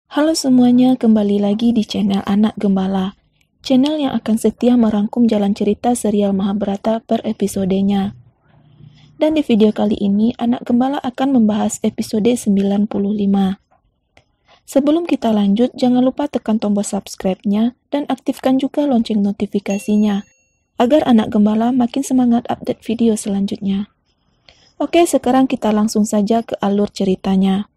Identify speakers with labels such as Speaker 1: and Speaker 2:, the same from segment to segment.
Speaker 1: Halo semuanya, kembali lagi di channel Anak Gembala. Channel yang akan setia merangkum jalan cerita serial Mahabharata per episodenya. Dan di video kali ini, Anak Gembala akan membahas episode 95. Sebelum kita lanjut, jangan lupa tekan tombol subscribe-nya dan aktifkan juga lonceng notifikasinya, agar Anak Gembala makin semangat update video selanjutnya. Oke, sekarang kita langsung saja ke alur ceritanya.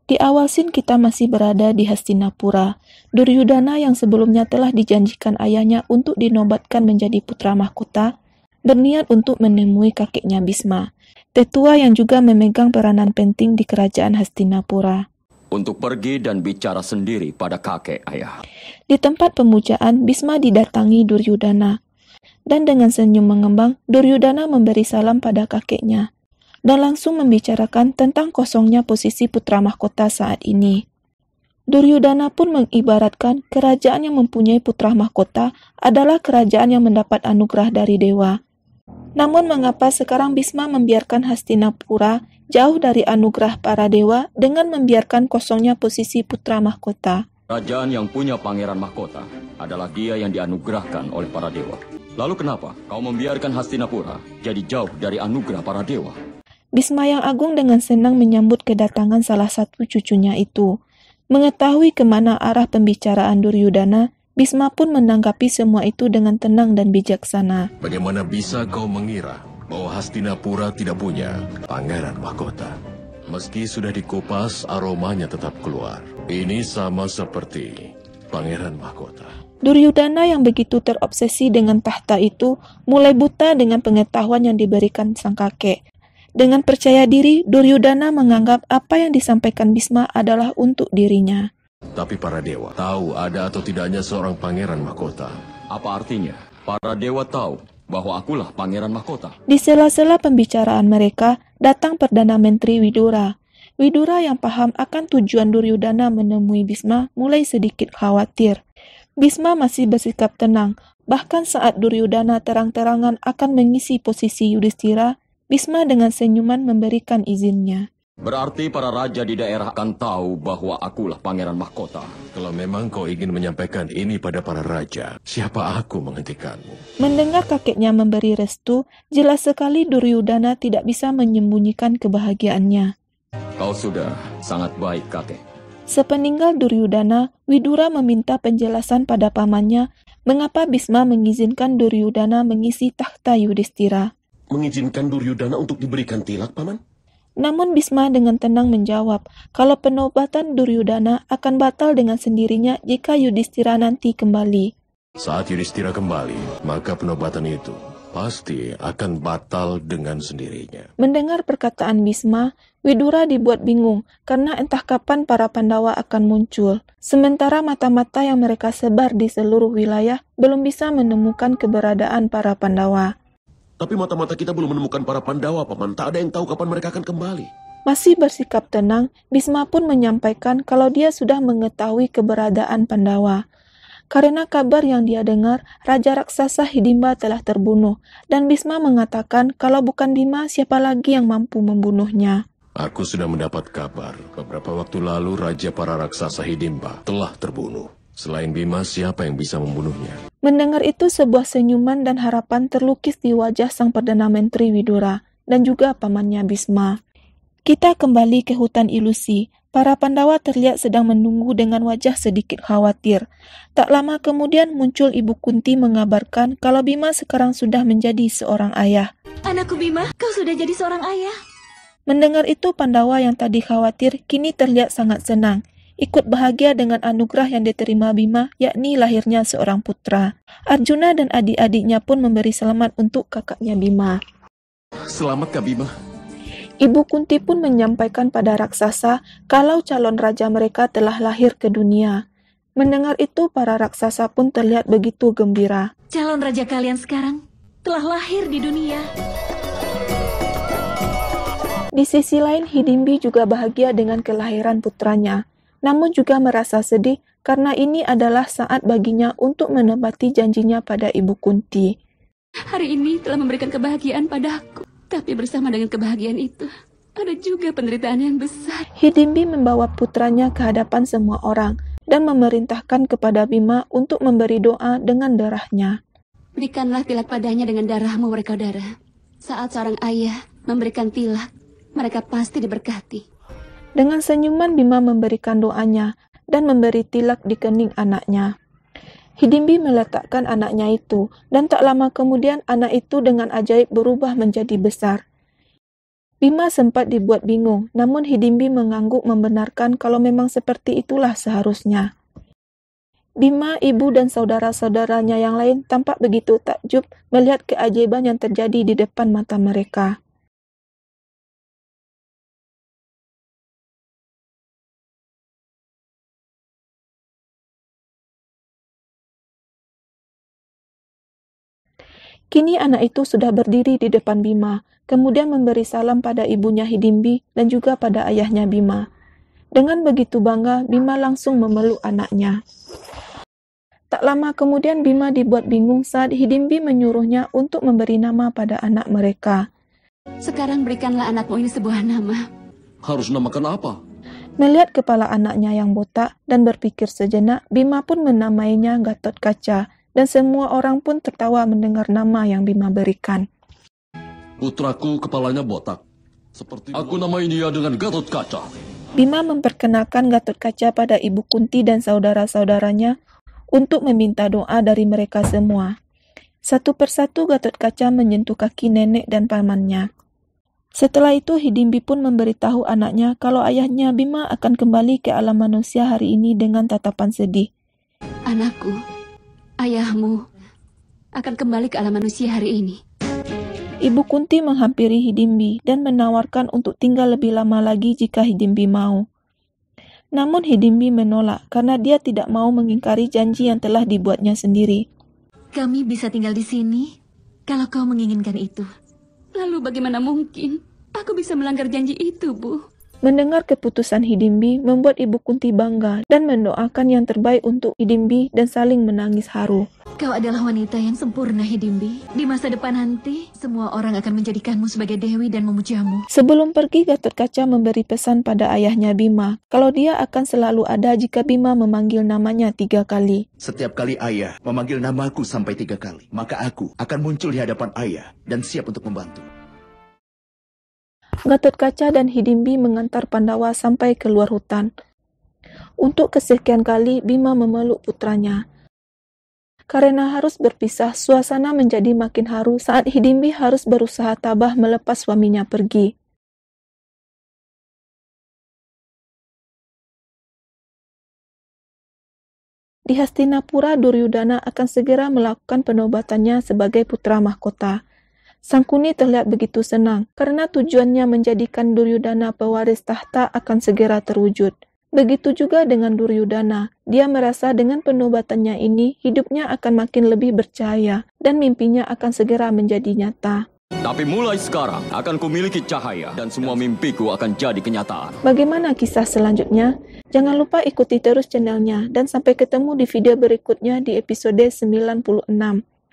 Speaker 1: Di awal scene kita masih berada di Hastinapura. Duryudana yang sebelumnya telah dijanjikan ayahnya untuk dinobatkan menjadi putra mahkota, berniat untuk menemui kakeknya Bisma, tetua yang juga memegang peranan penting di kerajaan Hastinapura.
Speaker 2: Untuk pergi dan bicara sendiri pada kakek ayah.
Speaker 1: Di tempat pemujaan, Bisma didatangi Duryudana. Dan dengan senyum mengembang, Duryudana memberi salam pada kakeknya dan langsung membicarakan tentang kosongnya posisi putra mahkota saat ini. Duryudana pun mengibaratkan kerajaan yang mempunyai putra mahkota adalah kerajaan yang mendapat anugerah dari dewa. Namun mengapa sekarang Bisma membiarkan Hastinapura jauh dari anugerah para dewa dengan membiarkan kosongnya posisi putra mahkota?
Speaker 2: Kerajaan yang punya pangeran mahkota adalah dia yang dianugerahkan oleh para dewa. Lalu kenapa kau membiarkan Hastinapura jadi jauh dari anugerah para dewa?
Speaker 1: Bisma yang Agung dengan senang menyambut kedatangan salah satu cucunya itu. Mengetahui kemana arah pembicaraan Duryudana, Bisma pun menanggapi semua itu dengan tenang dan bijaksana.
Speaker 3: Bagaimana bisa kau mengira bahwa Hastinapura tidak punya pangeran mahkota? Meski sudah dikupas, aromanya tetap keluar. Ini sama seperti pangeran mahkota.
Speaker 1: Duryudana yang begitu terobsesi dengan tahta itu mulai buta dengan pengetahuan yang diberikan sang kakek. Dengan percaya diri, Duryudana menganggap apa yang disampaikan Bisma adalah untuk dirinya.
Speaker 3: Tapi para dewa tahu ada atau tidaknya seorang pangeran mahkota.
Speaker 2: Apa artinya? Para dewa tahu bahwa akulah pangeran mahkota.
Speaker 1: Di sela-sela pembicaraan mereka, datang Perdana Menteri Widura. Widura yang paham akan tujuan Duryudana menemui Bisma mulai sedikit khawatir. Bisma masih bersikap tenang, bahkan saat Duryudana terang-terangan akan mengisi posisi Yudhishthira, Bisma dengan senyuman memberikan izinnya.
Speaker 2: Berarti para raja di daerah akan tahu bahwa akulah pangeran mahkota.
Speaker 3: Kalau memang kau ingin menyampaikan ini pada para raja, siapa aku menghentikanmu?
Speaker 1: Mendengar kakeknya memberi restu, jelas sekali Duryudana tidak bisa menyembunyikan kebahagiaannya.
Speaker 2: Kau sudah sangat baik, kakek.
Speaker 1: Sepeninggal Duryudana, Widura meminta penjelasan pada pamannya mengapa Bisma mengizinkan Duryudana mengisi takhta Yudhishthira.
Speaker 4: Mengizinkan Duryudana untuk diberikan tilak, Paman?
Speaker 1: Namun Bisma dengan tenang menjawab kalau penobatan Duryudana akan batal dengan sendirinya jika Yudhishthira nanti kembali.
Speaker 3: Saat Yudhishthira kembali, maka penobatan itu pasti akan batal dengan sendirinya.
Speaker 1: Mendengar perkataan Bisma, Widura dibuat bingung karena entah kapan para Pandawa akan muncul. Sementara mata-mata yang mereka sebar di seluruh wilayah belum bisa menemukan keberadaan para Pandawa.
Speaker 4: Tapi mata-mata kita belum menemukan para Pandawa, Paman. Tak ada yang tahu kapan mereka akan kembali.
Speaker 1: Masih bersikap tenang, Bisma pun menyampaikan kalau dia sudah mengetahui keberadaan Pandawa. Karena kabar yang dia dengar, Raja Raksasa Hidimba telah terbunuh, dan Bisma mengatakan kalau bukan Bima, siapa lagi yang mampu membunuhnya.
Speaker 3: Aku sudah mendapat kabar, beberapa waktu lalu Raja para Raksasa Hidimba telah terbunuh. Selain Bima, siapa yang bisa membunuhnya?
Speaker 1: Mendengar itu, sebuah senyuman dan harapan terlukis di wajah sang Perdana Menteri Widura dan juga pamannya Bisma. Kita kembali ke hutan ilusi. Para Pandawa terlihat sedang menunggu dengan wajah sedikit khawatir. Tak lama kemudian muncul Ibu Kunti mengabarkan kalau Bima sekarang sudah menjadi seorang ayah.
Speaker 5: Anakku Bima, kau sudah jadi seorang ayah.
Speaker 1: Mendengar itu, Pandawa yang tadi khawatir kini terlihat sangat senang. Ikut bahagia dengan anugerah yang diterima Bima, yakni lahirnya seorang putra. Arjuna dan adik-adiknya pun memberi selamat untuk kakaknya Bima.
Speaker 4: Selamat, Kak Bima.
Speaker 1: Ibu Kunti pun menyampaikan pada raksasa kalau calon raja mereka telah lahir ke dunia. Mendengar itu, para raksasa pun terlihat begitu gembira.
Speaker 5: Calon raja kalian sekarang telah lahir di dunia.
Speaker 1: Di sisi lain, Hidimbi juga bahagia dengan kelahiran putranya. Namun juga merasa sedih karena ini adalah saat baginya untuk menepati janjinya pada Ibu Kunti.
Speaker 5: Hari ini telah memberikan kebahagiaan padaku. Tapi bersama dengan kebahagiaan itu, ada juga penderitaan yang besar.
Speaker 1: Hidimbi membawa putranya ke hadapan semua orang dan memerintahkan kepada Bima untuk memberi doa dengan darahnya.
Speaker 5: Berikanlah tilak padanya dengan darahmu, Werkodara. Saat seorang ayah memberikan tilak, mereka pasti diberkati.
Speaker 1: Dengan senyuman Bima memberikan doanya dan memberi tilak di kening anaknya. Hidimbi meletakkan anaknya itu, dan tak lama kemudian anak itu dengan ajaib berubah menjadi besar. Bima sempat dibuat bingung, namun Hidimbi mengangguk membenarkan kalau memang seperti itulah seharusnya. Bima, ibu dan saudara-saudaranya yang lain tampak begitu takjub melihat keajaiban yang terjadi di depan mata mereka. Kini anak itu sudah berdiri di depan Bima, kemudian memberi salam pada ibunya Hidimbi dan juga pada ayahnya Bima. Dengan begitu bangga, Bima langsung memeluk anaknya. Tak lama kemudian Bima dibuat bingung saat Hidimbi menyuruhnya untuk memberi nama pada anak mereka.
Speaker 5: Sekarang berikanlah anakmu ini sebuah nama.
Speaker 4: Harus namakan apa?
Speaker 1: Melihat kepala anaknya yang botak dan berpikir sejenak, Bima pun menamainya Gatotkaca. Dan semua orang pun tertawa mendengar nama yang Bima berikan.
Speaker 4: Putraku kepalanya botak. Aku namai dia dengan Gatotkaca.
Speaker 1: Bima memperkenalkan Gatotkaca pada Ibu Kunti dan saudara-saudaranya untuk meminta doa dari mereka semua. Satu persatu Gatotkaca menyentuh kaki nenek dan pamannya. Setelah itu Hidimbi pun memberitahu anaknya kalau ayahnya Bima akan kembali ke alam manusia hari ini dengan tatapan sedih.
Speaker 5: Anakku, ayahmu akan kembali ke alam manusia hari ini.
Speaker 1: Ibu Kunti menghampiri Hidimbi dan menawarkan untuk tinggal lebih lama lagi jika Hidimbi mau. Namun Hidimbi menolak karena dia tidak mau mengingkari janji yang telah dibuatnya sendiri.
Speaker 5: Kami bisa tinggal di sini kalau kau menginginkan itu. Lalu bagaimana mungkin aku bisa melanggar janji itu, Bu?
Speaker 1: Mendengar keputusan Hidimbi membuat Ibu Kunti bangga dan mendoakan yang terbaik untuk Hidimbi dan saling menangis haru.
Speaker 5: Kau adalah wanita yang sempurna, Hidimbi. Di masa depan nanti, semua orang akan menjadikanmu sebagai dewi dan memujamu.
Speaker 1: Sebelum pergi, Gatotkaca memberi pesan pada ayahnya Bima kalau dia akan selalu ada jika Bima memanggil namanya 3 kali.
Speaker 6: Setiap kali ayah memanggil namaku sampai 3 kali, maka aku akan muncul di hadapan ayah dan siap untuk membantu.
Speaker 1: Gatotkaca dan Hidimbi mengantar Pandawa sampai keluar hutan. Untuk kesekian kali, Bima memeluk putranya. Karena harus berpisah, suasana menjadi makin haru saat Hidimbi harus berusaha tabah melepas suaminya pergi. Di Hastinapura, Duryudana akan segera melakukan penobatannya sebagai putra mahkota. Sangkuni terlihat begitu senang karena tujuannya menjadikan Duryudana pewaris tahta akan segera terwujud. Begitu juga dengan Duryudana. Dia merasa dengan penobatannya ini, hidupnya akan makin lebih bercahaya dan mimpinya akan segera menjadi nyata.
Speaker 2: Tapi mulai sekarang akan kumiliki cahaya dan semua mimpiku akan jadi kenyataan.
Speaker 1: Bagaimana kisah selanjutnya? Jangan lupa ikuti terus channelnya dan sampai ketemu di video berikutnya di episode 96.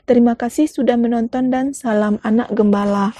Speaker 1: Terima kasih sudah menonton dan salam anak gembala.